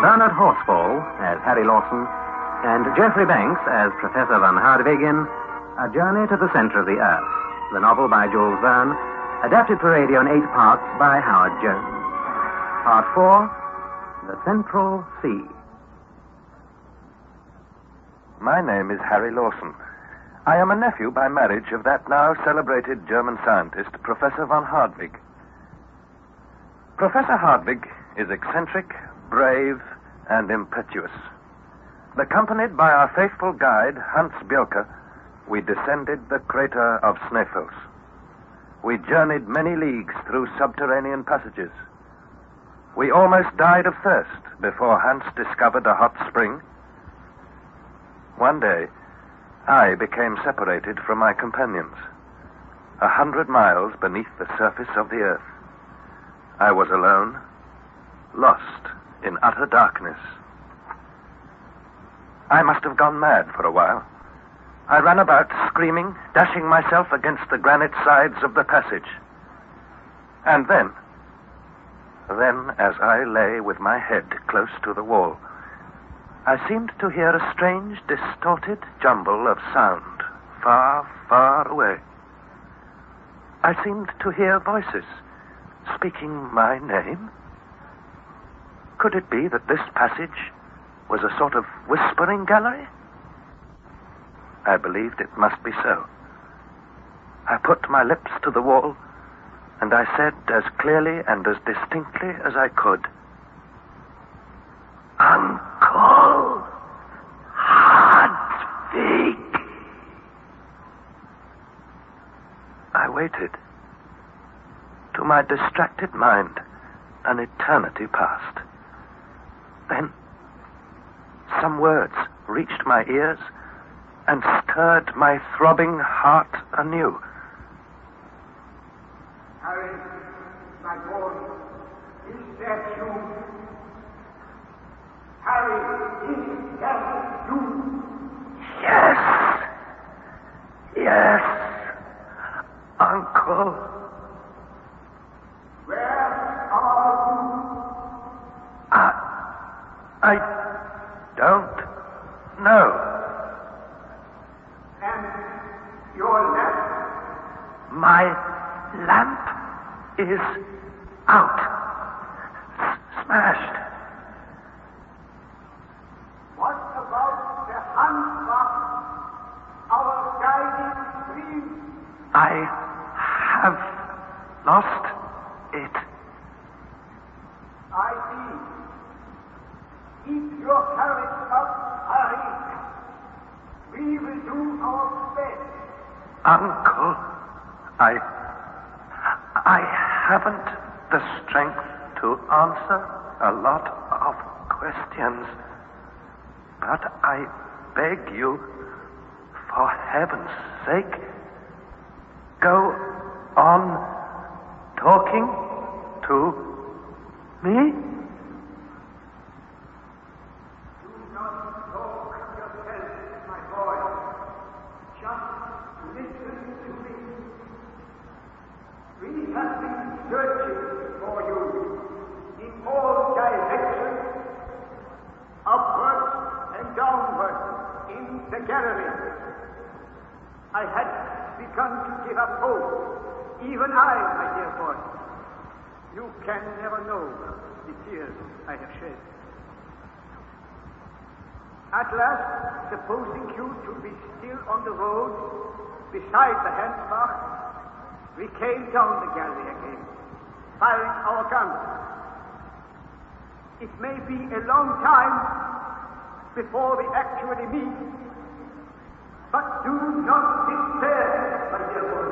Bernard Horsfall as Harry Lawson, and Geoffrey Banks as Professor Van Hardwig in A Journey to the Center of the Earth, the novel by Jules Verne, adapted for radio in 8 parts by Howard Jones. Part 4, The Central Sea. My name is Harry Lawson. I am a nephew by marriage of that now celebrated German scientist, Professor Van Hardwig. Professor Hardwig is eccentric, brave, and impetuous. Accompanied by our faithful guide, Hans Bjelke, we descended the crater of Snæfell. We journeyed many leagues through subterranean passages. We almost died of thirst before Hans discovered a hot spring. One day, I became separated from my companions, 100 miles beneath the surface of the earth. I was alone, lost in utter darkness. I must have gone mad for a while. I ran about, screaming, dashing myself against the granite sides of the passage. And then, as I lay with my head close to the wall, I seemed to hear a strange, distorted jumble of sound far, far away. I seemed to hear voices speaking my name. Could it be that this passage was a sort of whispering gallery? I believed it must be so. I put my lips to the wall, and I said as clearly and as distinctly as I could, "Uncle Hardwig." I waited. To my distracted mind, an eternity passed. Then, some words reached my ears and stirred my throbbing heart anew. Harry, my boy, is that you? Harry, is that you? Yes. Yes, Uncle. Where are you? I don't know. And your lamp? My lamp is out. Smashed. What about the Hansbach, our guiding stream? I have lost it. I see. Keep your courage up, Harry. We will do our best. Uncle, I haven't the strength to answer a lot of questions, but I beg you, for heaven's sake, go on talking to me. Do not talk yourself, my boy. Just listen to me. We have been searching for you in all directions, upwards and downwards in the gallery. I had begun to give up hope, even I, my dear boy. You can never know the tears I have shed. At last, supposing you to be still on the road beside the Hansbach, we came down the gallery again, firing our guns. It may be a long time before we actually meet, but do not despair, my dear boy.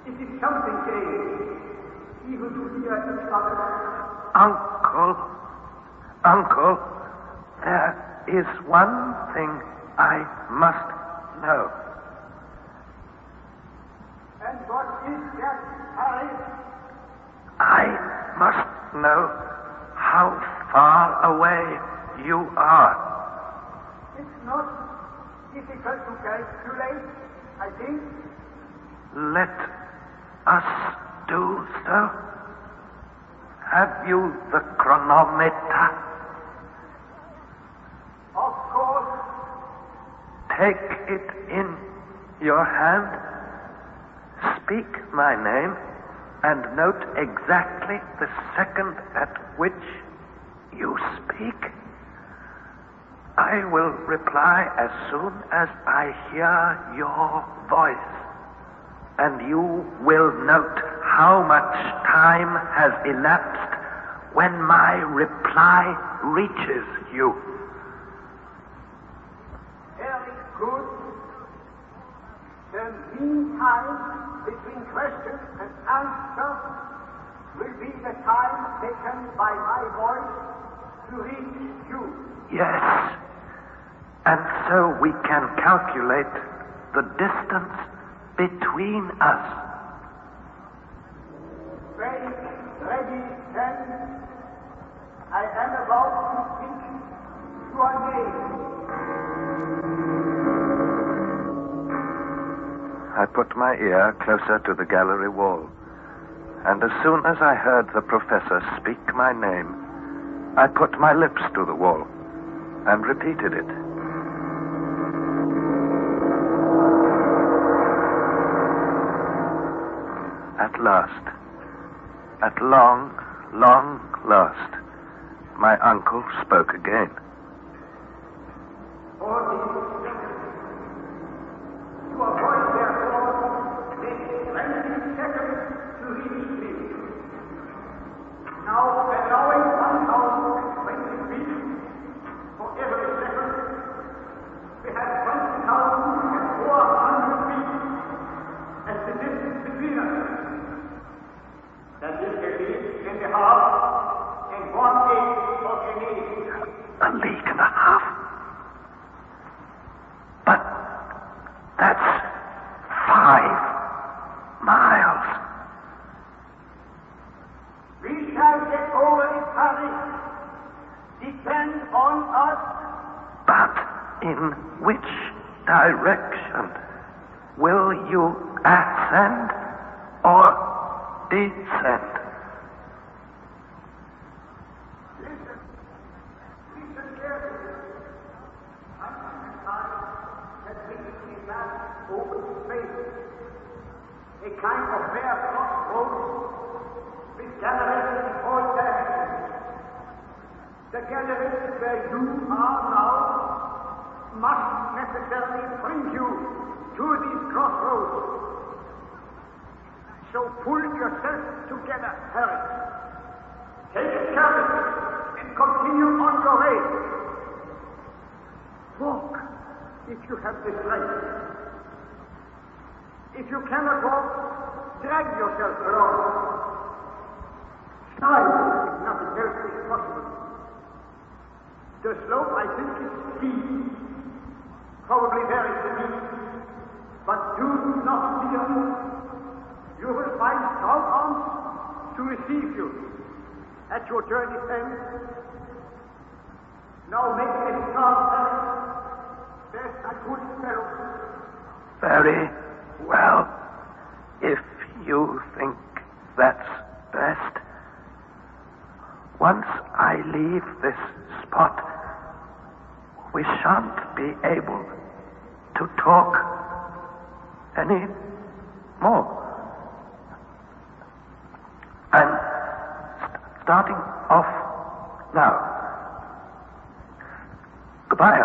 It is something gained, even to hear each other. Uncle, there is one thing I must know. And what is that, Harry? I must know how far away you are. It's not difficult to calculate, I think. Let us do so. Have you the chronometer? take it in your hand, speak my name, and note exactly the second at which you speak. I will reply as soon as I hear your voice, and you will note how much time has elapsed when my reply reaches you. Very good. The mean time between question and answer will be the time taken by my voice to reach you. Yes, and so we can calculate the distance between us. Very ready, then. I am about to speak your name. I put my ear closer to the gallery wall, and as soon as I heard the professor speak my name, I put my lips to the wall and repeated it. At last, at long, long last, my uncle spoke again. To avoid, therefore, take 20 seconds to reach me. Now, allowing 1,020 feet for every second, we have 20,400 feet as the distance between us. That is a league and a half and 1/8 of a league. A league and a half? But that's 5 miles. We shall get over it, Harry. Depend on us. But in which direction? Will you ascend or descend? Listen carefully. Einstein has reached a vast open space, a kind of bare crossroads with galleries in all directions. The galleries where you are now must necessarily bring you to these crossroads. So pull yourself together, Harry. Take it carefully and continue on your way. Walk if you have the strength. If you cannot walk, drag yourself along. Slide if nothing else is possible. The slope, I think, is steep, probably very steep, but do not fear. You will find strong arms to receive you at your journey's end. Now make a start, Harry. There's a good fellow. Very well. If you think that's best. Once I leave this spot, we shan't be able to talk any more. I'm starting off now. Goodbye,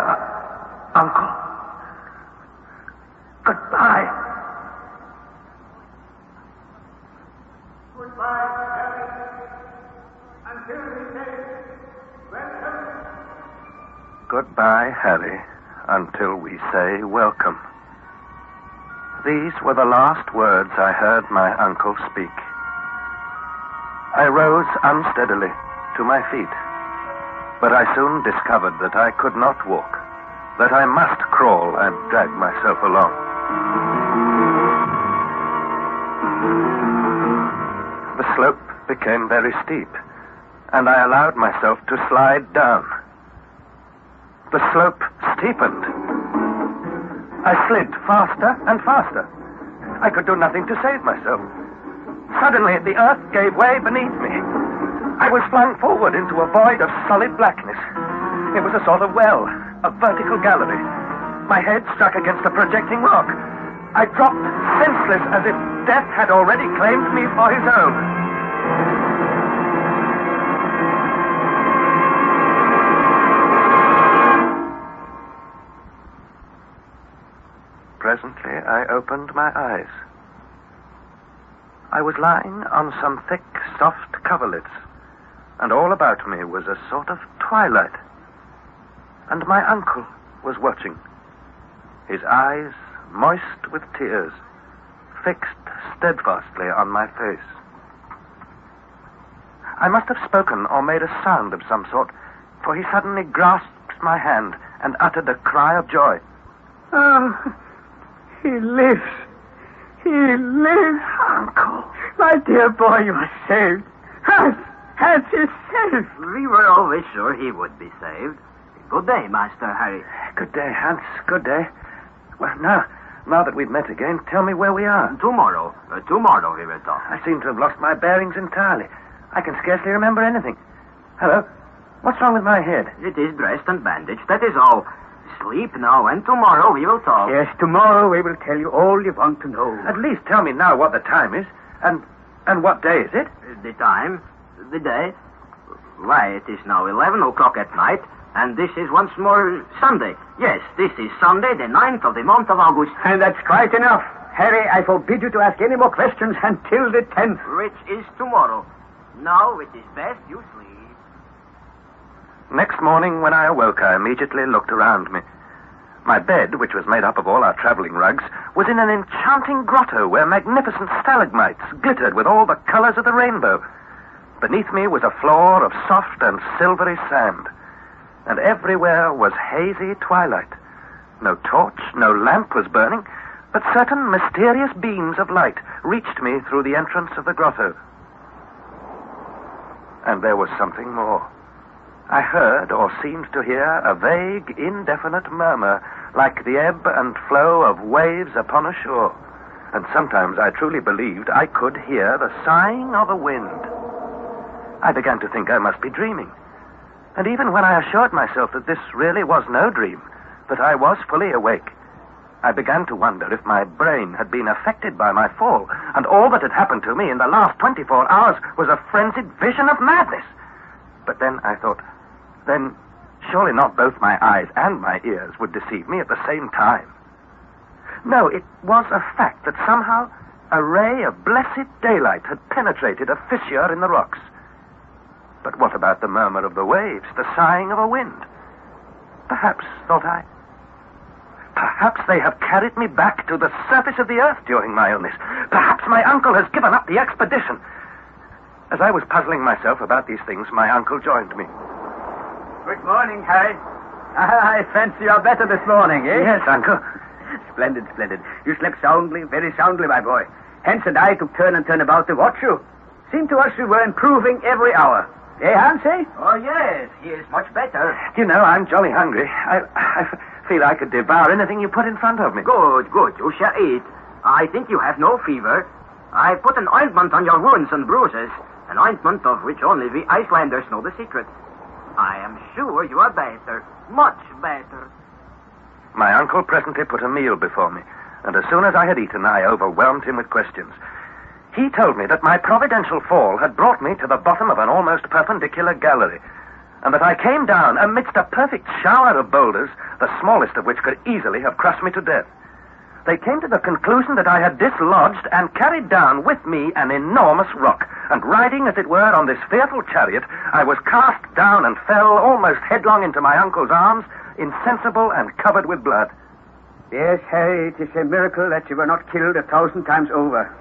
Uncle. Goodbye. Goodbye, Harry. Until we say welcome. Goodbye, Harry, until we say welcome. These were the last words I heard my uncle speak. I rose unsteadily to my feet, but I soon discovered that I could not walk, that I must crawl and drag myself along. The slope became very steep, and I allowed myself to slide down. The slope steepened. I slid faster and faster. I could do nothing to save myself. Suddenly, the earth gave way beneath me. I was flung forward into a void of solid blackness. It was a sort of well, a vertical gallery. My head struck against a projecting rock. I dropped senseless as if death had already claimed me for his own. Presently, I opened my eyes. I was lying on some thick, soft coverlets, and all about me was a sort of twilight. And my uncle was watching, his eyes moist with tears, fixed steadfastly on my face. I must have spoken or made a sound of some sort, for he suddenly grasped my hand and uttered a cry of joy. Oh, he lives. He lives. Uncle! My dear boy, you are saved. Hans is saved. We were always sure he would be saved. Good day, Master Harry. Good day, Hans. Good day. Well, now that we've met again, tell me where we are. Tomorrow we will talk. I seem to have lost my bearings entirely. I can scarcely remember anything. Hello? What's wrong with my head? It is dressed and bandaged, that is all. Sleep now, and tomorrow we will talk. Yes, tomorrow we will tell you all you want to know. At least tell me now what the time is, and what day is it? The time? The day? Why, it is now 11 o'clock at night, and this is once more Sunday. Yes, this is Sunday, the 9th of the month of August. And that's quite enough. Harry, I forbid you to ask any more questions until the 10th. Which is tomorrow. Now it is best you sleep. Next morning, when I awoke, I immediately looked around me. My bed, which was made up of all our traveling rugs, was in an enchanting grotto where magnificent stalagmites glittered with all the colors of the rainbow. Beneath me was a floor of soft and silvery sand, and everywhere was hazy twilight. No torch, no lamp was burning, but certain mysterious beams of light reached me through the entrance of the grotto. And there was something more. I heard, or seemed to hear, a vague, indefinite murmur, like the ebb and flow of waves upon a shore. And sometimes I truly believed I could hear the sighing of a wind. I began to think I must be dreaming. And even when I assured myself that this really was no dream, that I was fully awake, I began to wonder if my brain had been affected by my fall, and all that had happened to me in the last 24 hours was a frenzied vision of madness. But then I thought, then surely not both my eyes and my ears would deceive me at the same time. No, it was a fact that somehow a ray of blessed daylight had penetrated a fissure in the rocks. But what about the murmur of the waves, the sighing of a wind? Perhaps, thought I, perhaps they have carried me back to the surface of the earth during my illness. Perhaps my uncle has given up the expedition. As I was puzzling myself about these things, my uncle joined me. Good morning, Harry. I fancy you're better this morning, eh? Yes, Uncle. Splendid, splendid. You slept soundly, very soundly, my boy. Hans and I took turn and turn about to watch you. Seemed to us you were improving every hour. Eh, Hans, eh? Oh, yes, he is much better. You know, I'm jolly hungry. I feel I could devour anything you put in front of me. Good, you shall eat. I think you have no fever. I put an ointment on your wounds and bruises, an ointment of which only we Icelanders know the secret. I am sure you are better, much better. My uncle presently put a meal before me, and as soon as I had eaten, I overwhelmed him with questions. He told me that my providential fall had brought me to the bottom of an almost perpendicular gallery, and that I came down amidst a perfect shower of boulders, the smallest of which could easily have crushed me to death. They came to the conclusion that I had dislodged and carried down with me an enormous rock, and riding, as it were, on this fearful chariot, I was cast down and fell almost headlong into my uncle's arms, insensible and covered with blood. Yes, Harry, it is a miracle that you were not killed 1,000 times over.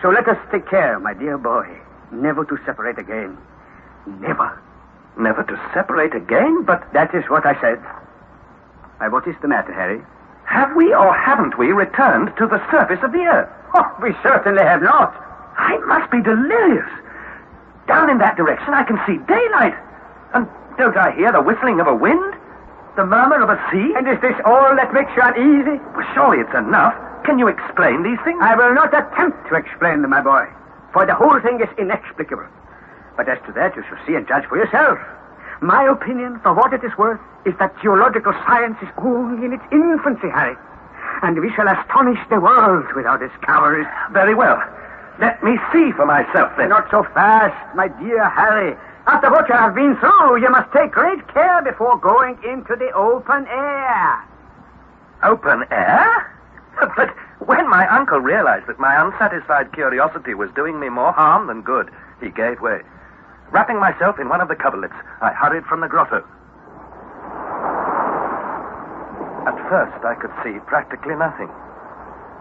So let us take care, my dear boy, never to separate again. Never. Never to separate again? But that is what I said. Why, what is the matter, Harry? have we or haven't we returned to the surface of the earth? Oh, we certainly have not. I must be delirious. Down in that direction I can see daylight. And don't I hear the whistling of a wind? The murmur of a sea? And is this all that makes you uneasy? Well, surely it's enough. Can you explain these things? I will not attempt to explain them, my boy, for the whole thing is inexplicable. But as to that, you shall see and judge for yourself. My opinion, for what it is worth, is that geological science is only in its infancy, Harry. And we shall astonish the world with our discoveries. Very well. Let me see for myself, then. Not so fast, my dear Harry. After what you have been through, you must take great care before going into the open air. Open air? But when my uncle realized that my unsatisfied curiosity was doing me more harm than good, he gave way. Wrapping myself in one of the coverlets, I hurried from the grotto. At first, I could see practically nothing.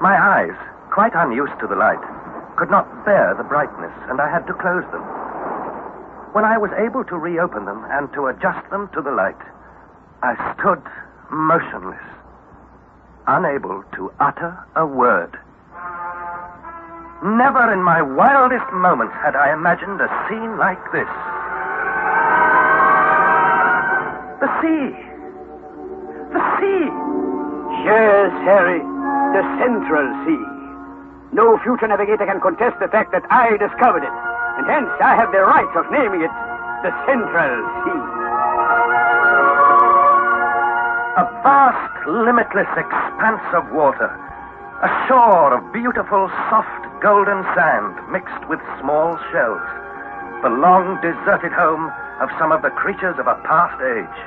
My eyes, quite unused to the light, could not bear the brightness, and I had to close them. When I was able to reopen them and to adjust them to the light, I stood motionless, unable to utter a word. Never in my wildest moments had I imagined a scene like this. The sea! The sea! Yes, Harry, the Central Sea. No future navigator can contest the fact that I discovered it, and hence I have the right of naming it the Central Sea. A vast, limitless expanse of water. A shore of beautiful, soft, golden sand mixed with small shells. The long, deserted home of some of the creatures of a past age.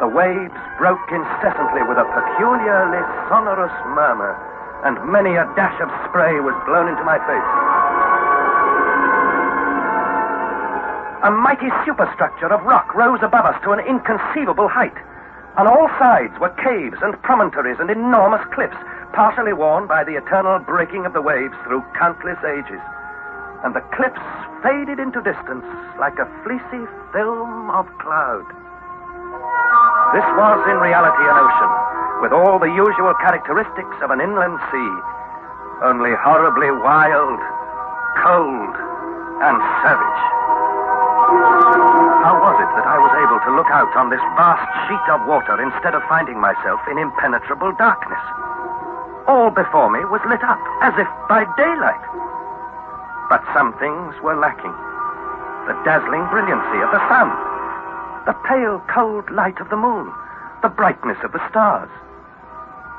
The waves broke incessantly with a peculiarly sonorous murmur, and many a dash of spray was blown into my face. A mighty superstructure of rock rose above us to an inconceivable height. On all sides were caves and promontories and enormous cliffs, partially worn by the eternal breaking of the waves through countless ages. And the cliffs faded into distance like a fleecy film of cloud. This was in reality an ocean, with all the usual characteristics of an inland sea, only horribly wild, cold, and savage. How was it that I was able to look out on this vast sheet of water instead of finding myself in impenetrable darkness? All before me was lit up, as if by daylight. But some things were lacking. The dazzling brilliancy of the sun, the pale, cold light of the moon, the brightness of the stars.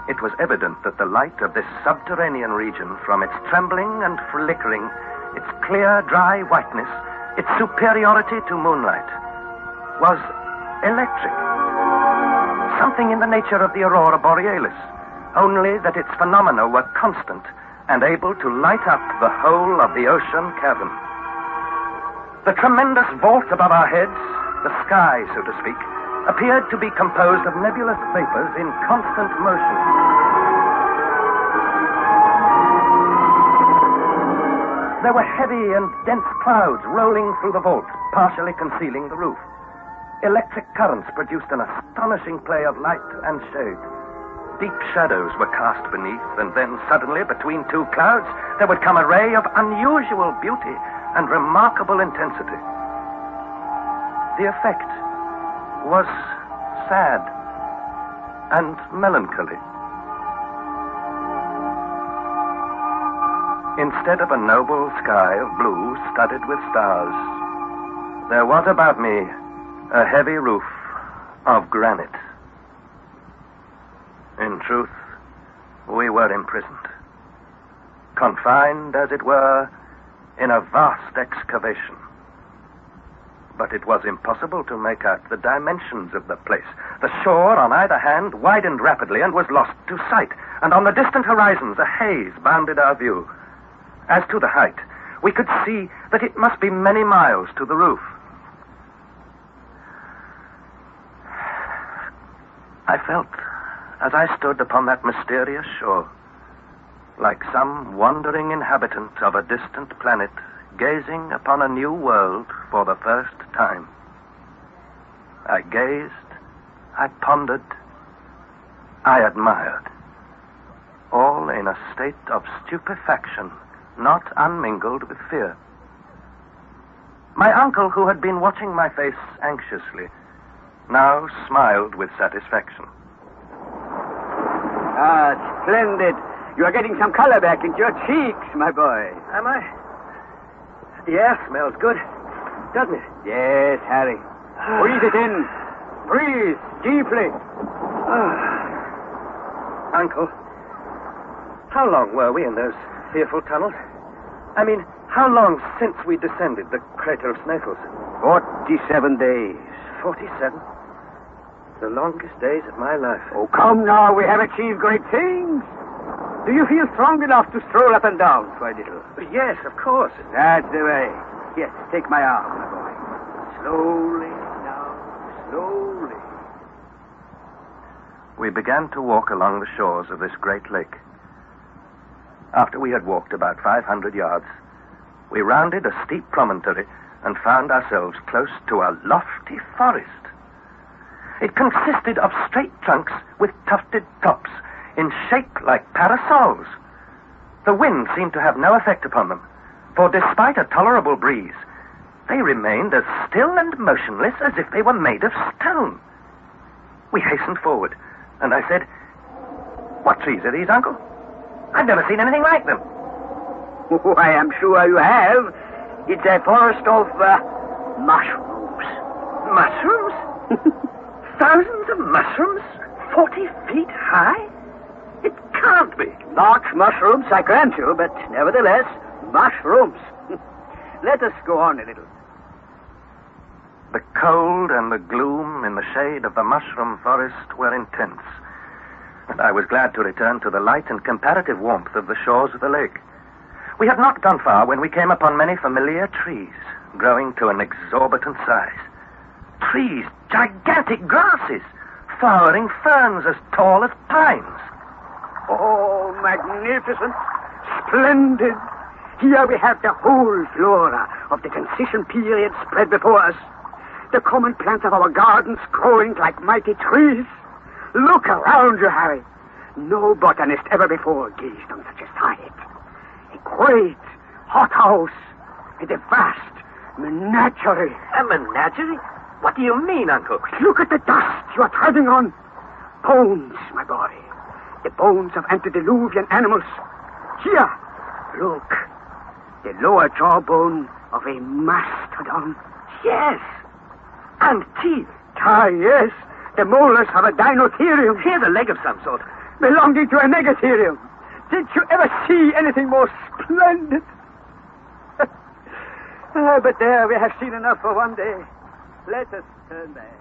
It was evident that the light of this subterranean region, from its trembling and flickering, its clear, dry whiteness, its superiority to moonlight, was electric. Something in the nature of the aurora borealis, only that its phenomena were constant and able to light up the whole of the ocean cavern. The tremendous vault above our heads, the sky, so to speak, appeared to be composed of nebulous vapors in constant motion. There were heavy and dense clouds rolling through the vault, partially concealing the roof. Electric currents produced an astonishing play of light and shade. Deep shadows were cast beneath, and then suddenly, between two clouds, there would come a ray of unusual beauty and remarkable intensity. The effect was sad and melancholy. Instead of a noble sky of blue studded with stars, there was about me a heavy roof of granite. In truth, we were imprisoned, confined, as it were, in a vast excavation. But it was impossible to make out the dimensions of the place. The shore on either hand widened rapidly and was lost to sight, and on the distant horizons a haze bounded our view. As to the height, we could see that it must be many miles to the roof. I felt, as I stood upon that mysterious shore, like some wandering inhabitant of a distant planet gazing upon a new world for the first time. I gazed, I pondered, I admired, all in a state of stupefaction, not unmingled with fear. My uncle, who had been watching my face anxiously, now smiled with satisfaction. Ah, splendid. You are getting some color back into your cheeks, my boy. Am I? The air smells good, doesn't it? Yes, Harry. Breathe it in. Breathe deeply. Uncle, how long were we in those fearful tunnels? I mean, how long since we descended the crater of Sneffels? 47 days. 47? The longest days of my life. Oh, come now. We have achieved great things. Do you feel strong enough to stroll up and down for a little? Yes, of course. That's the way. Yes, take my arm, my boy. Slowly now, slowly. We began to walk along the shores of this great lake. After we had walked about 500 yards, we rounded a steep promontory and found ourselves close to a lofty forest. It consisted of straight trunks with tufted tops in shape like parasols. The wind seemed to have no effect upon them, for despite a tolerable breeze, they remained as still and motionless as if they were made of stone. We hastened forward, and I said, "What trees are these, Uncle? I've never seen anything like them." Oh, I am sure you have. It's a forest of mushrooms. Mushrooms? Thousands of mushrooms? 40 feet high? It can't be. Not mushrooms, I grant you, but nevertheless, mushrooms. Let us go on a little. The cold and the gloom in the shade of the mushroom forest were intense, and I was glad to return to the light and comparative warmth of the shores of the lake. We had not gone far when we came upon many familiar trees, growing to an exorbitant size. Trees, gigantic grasses, flowering ferns as tall as pines. Oh, magnificent, splendid. Here we have the whole flora of the transition period spread before us. The common plants of our gardens growing like mighty trees. Look around you, Harry. No botanist ever before gazed on such a sight. A great hothouse and a vast menagerie. A menagerie? What do you mean, Uncle? Look at the dust you are treading on. Bones, my boy. The bones of antediluvian animals. Here, look. The lower jawbone of a mastodon. Yes. And teeth. Ah, yes. The molars of a dinotherium. Here's a leg of some sort. Belonging to a negatherium. Did you ever see anything more splendid? But there, we have seen enough for one day. Let us turn back.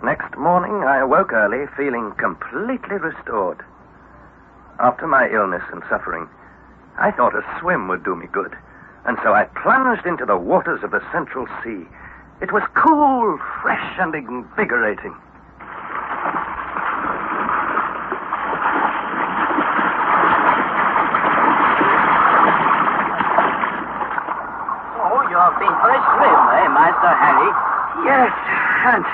Next morning, I awoke early, feeling completely restored. After my illness and suffering, I thought a swim would do me good, and so I plunged into the waters of the Central Sea. It was cool, fresh, and invigorating. Oh, you've been for a swim, eh, Master Harry? Yes, and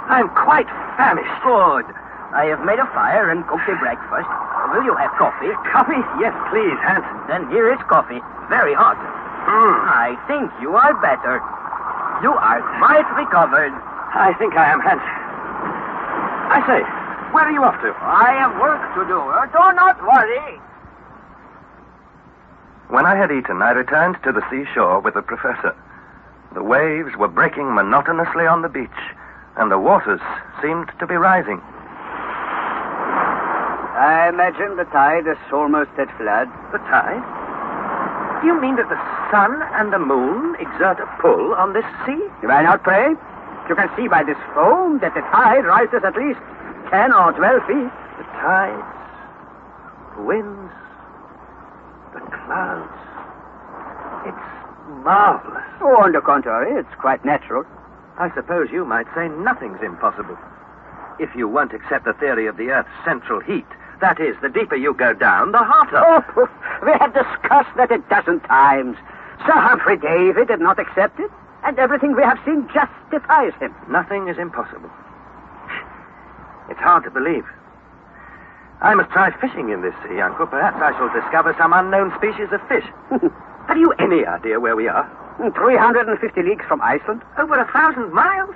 I'm quite famished. Good. I have made a fire and cooked a breakfast. Will you have coffee? Coffee? Yes, please, Hanson. Then here is coffee. Very hot. I think you are better. You are quite recovered. I think I am, Hanson. I say, where are you off to? I have work to do. Do not worry. When I had eaten, I returned to the seashore with the professor. The waves were breaking monotonously on the beach, and the waters seemed to be rising. I imagine the tide is almost at flood. The tide? Do you mean that the sun and the moon exert a pull on this sea? Why not, pray? You can see by this foam that the tide rises at least 10 or 12 feet. The tides, the winds, the clouds. It's marvelous. Oh, on the contrary, it's quite natural. I suppose you might say nothing's impossible. If you won't accept the theory of the Earth's central heat, that is, the deeper you go down, the hotter. Oh, we have discussed that a dozen times. Sir Humphrey Davy did not accept it, and everything we have seen justifies him. Nothing is impossible. It's hard to believe. I must try fishing in this sea, Uncle. Perhaps I shall discover some unknown species of fish. Have you any idea where we are? 350 leagues from Iceland. Over 1,000 miles?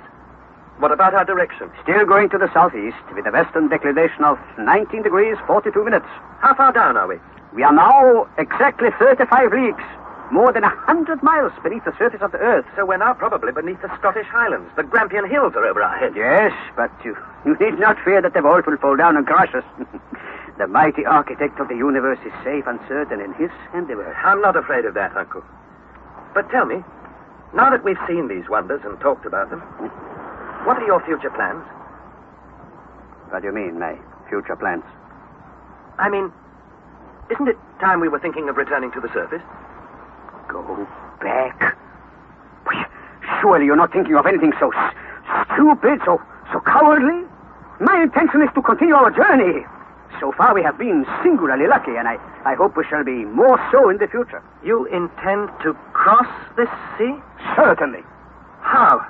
What about our direction? Still going to the southeast with a western declination of 19 degrees, 42 minutes. How far down are we? We are now exactly 35 leagues. more than 100 miles beneath the surface of the Earth. So we're now probably beneath the Scottish Highlands. The Grampian Hills are over our heads. Yes, but you need not fear that the vault will fall down and crush us. The mighty architect of the universe is safe and certain in his handiwork. I'm not afraid of that, Uncle. But tell me, now that we've seen these wonders and talked about them, what are your future plans? What do you mean, my future plans? I mean, isn't it time we were thinking of returning to the surface? Go back? Why, surely you're not thinking of anything so stupid, so cowardly? My intention is to continue our journey. So far we have been singularly lucky, and I hope we shall be more so in the future. You intend to cross this sea? Certainly. How?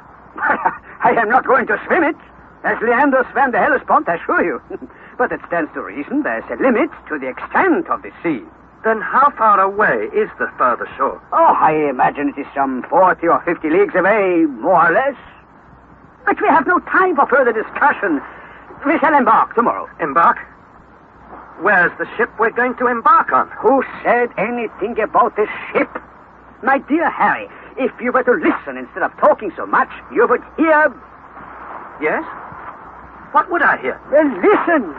I am not going to swim it, as Leander swam the Hellespont, I assure you. But it stands to reason there's a limit to the extent of the sea. Then how far away is the further shore? Oh, I imagine it is some 40 or 50 leagues away, more or less. But we have no time for further discussion. We shall embark tomorrow. Embark? Where's the ship we're going to embark on? Who said anything about the ship? My dear Harry, if you were to listen instead of talking so much, you would hear... Yes? What would I hear? Well, listen.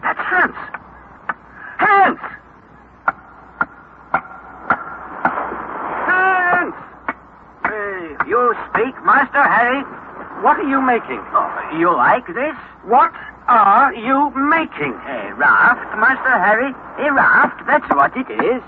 That's Hans. Hans! Hans! You speak, Master Harry? What are you making? Oh, you like this? What are you making? A raft, Master Harry. A raft, that's what it is.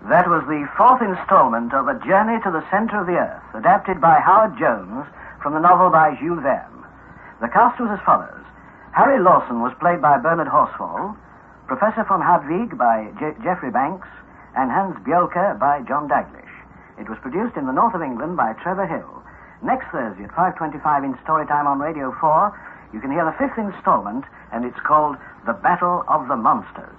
That was the fourth installment of A Journey to the Center of the Earth, adapted by Howard Jones from the novel by Jules Verne. The cast was as follows. Harry Lawson was played by Bernard Horsfall, Professor von Hadwig by Geoffrey Banks, and Hans Bjolke by John Daglish. It was produced in the north of England by Trevor Hill. Next Thursday at 5:25 in Storytime on Radio 4, you can hear the fifth installment, and it's called The Battle of the Monsters.